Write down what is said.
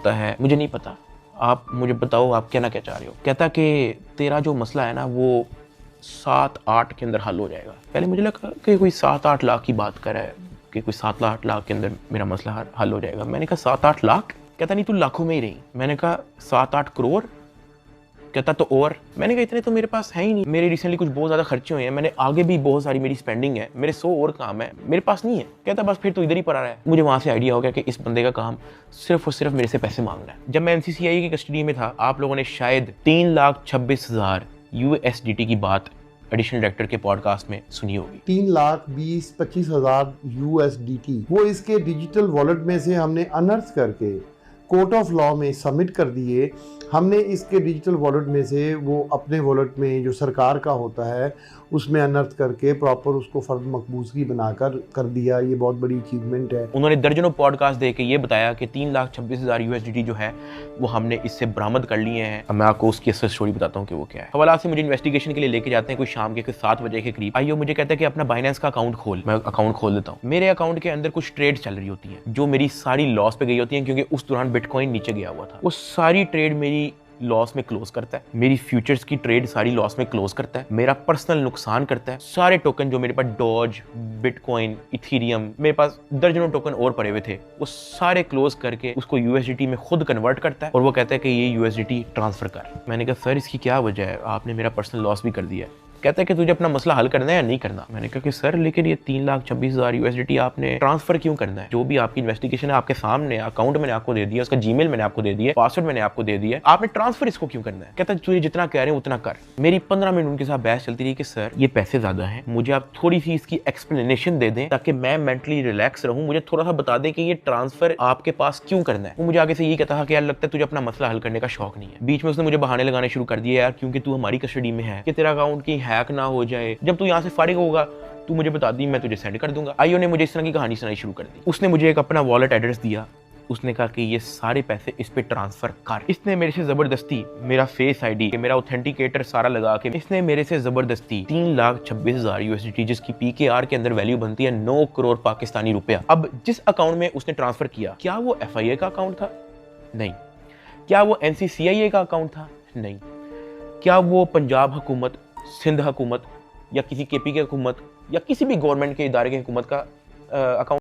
सकता है, मुझे नहीं पता, आप मुझे बताओ आप कहना क्या चाह रहे हो। कहता कि तेरा जो मसला है ना वो 7-8 के अंदर हल हो जाएगा। पहले मुझे लगा कि कोई 7-8 लाख की बात कर रहा है कि कोई 7-8 लाख के अंदर मेरा मसला हल हो जाएगा। मैंने कहा 7-8 लाख? कहता नहीं तू लाखों में ही रही। मैंने कहा 7-8 करोड़? कहता तो और। मैंने कहा इतने तो मेरे पास है ही नहीं, मेरे रिसेंटली कुछ बहुत ज़्यादा खर्चे हुए हैं, मैंने आगे भी बहुत सारी मेरी स्पेंडिंग है, मेरे 100 और काम है, मेरे पास नहीं है। कहता बस फिर तो इधर ही पड़ा रहा है। मुझे वहाँ से आइडिया हो गया कि इस बंदे का काम सिर्फ और सिर्फ मेरे से पैसे मांगना है। जब मैं NCCI की कस्टडी में था, आप लोगों ने शायद 3,26,000 USDT की बात एडिशनल डायरेक्टर के पॉडकास्ट में सुनी होगी। 3,20,25,000 USDT वो इसके डिजिटल वॉलेट में से हमने अनर्थ करके कोर्ट ऑफ लॉ में सबमिट कर दिए। हमने इसके डिजिटल वॉलेट में से वो अपने वॉलेट में जो सरकार का होता है उसमें अनर्थ करके प्रॉपर उसको फर्द मकबूजगी बनाकर कर दिया। ये बहुत बड़ी अचीवमेंट है। उन्होंने दर्जनों पॉडकास्ट दे के ये बताया कि 3,26,000 USDT जो है वो हमने इससे बरामद कर लिए हैं। अब मैं आपको उसकी असल स्टोरी बताता हूँ कि वो क्या है। हवाला से मुझे इन्वेस्टिगेशन के लिए लेके जाते हैं कोई शाम के 7 बजे के करीब। आइयो मुझे कहता है कि अपना बाइनेंस का अकाउंट खोल। मैं अकाउंट खोल देता हूँ। मेरे अकाउंट के अंदर कुछ ट्रेड चल रही होती है जो मेरी सारी लॉस पे गई होती है, क्योंकि उस दौरान बिटकॉइन नीचे गया हुआ था। वो सारी ट्रेड मेरी लॉस में क्लोज करता है, मेरी फ्यूचर्स की ट्रेड सारी लॉस में क्लोज करता है, मेरा पर्सनल नुकसान करता है। सारे टोकन जो मेरे पास डॉज, बिटकॉइन, इथीरियम, मेरे पास दर्जनों टोकन और पड़े हुए थे, वो सारे क्लोज करके उसको USDT में खुद कन्वर्ट करता है और वो कहता है कि ये USDT ट्रांसफर कर। मैंने कहा सर इसकी क्या वजह है, आपने मेरा पर्सनल लॉस भी कर दिया है। कहता है कि तुझे अपना मसला हल करना है या नहीं करना। मैंने कहा कि सर लेकिन ये 3,26,000 USDT आपने ट्रांसफर क्यों करना है? जो भी आपकी इन्वेस्टिगेशन है आपके सामने, अकाउंट मैंने आपको दे दिया, उसका जीमेल मैंने आपको दे दिया, पासवर्ड मैंने आपको दे दिया, आपने ट्रांसफर इसको क्यों करना है? कहता है तुझे जितना कह रहे हैं उतना कर। मेरी 15 मिनट उनके साथ बहस चलती रही कि सर ये पैसे ज्यादा हैं, मुझे आप थोड़ी सी इसकी एक्सप्लेनेशन दे दें ताकि मैं मेंटली रिलैक्स रहूं, मुझे थोड़ा सा बता दें कि ये ट्रांसफर आपके पास क्यों करना है। वो मुझे आगे से यही कहता था कि यार लगता है तुझे अपना मसला हल करने का शौक नहीं है। बीच में उसने मुझे बहाने लगाने शुरू कर दिए, यार क्योंकि तू हमारी कस्टडी में है कि तेरा अकाउंट की हैक ना हो जाए, जब तू यहाँ से फारिग होगा तू मुझे बता दी, मैं तुझे सेंड कर दूंगा। आईओ ने मुझे इस तरह की कहानी सुनाई शुरू कर दी। उसने मुझे एक अपना वॉलेट एड्रेस दिया, उसने कहा कि ये सारे पैसे इस पे ट्रांसफर कर। इसने मेरे से जबरदस्ती मेरा फेस ID, मेरा ऑथेंटिकेटर सारा लगा के इसने मेरे से जबरदस्ती 3,26,000 USDT, जिसकी PKR के अंदर वैल्यू बनती है 9 करोड़ पाकिस्तानी रुपया। अब जिस अकाउंट में उसने ट्रांसफर किया, क्या वो FIA का अकाउंट था? नहीं। क्या वो NCCIA का अकाउंट था? नहीं। क्या वो पंजाब हुकूमत, सिंध हुकूमत या किसी KP की हुकूमत या किसी भी गवर्नमेंट के इदारे की हुकूमत का अकाउंट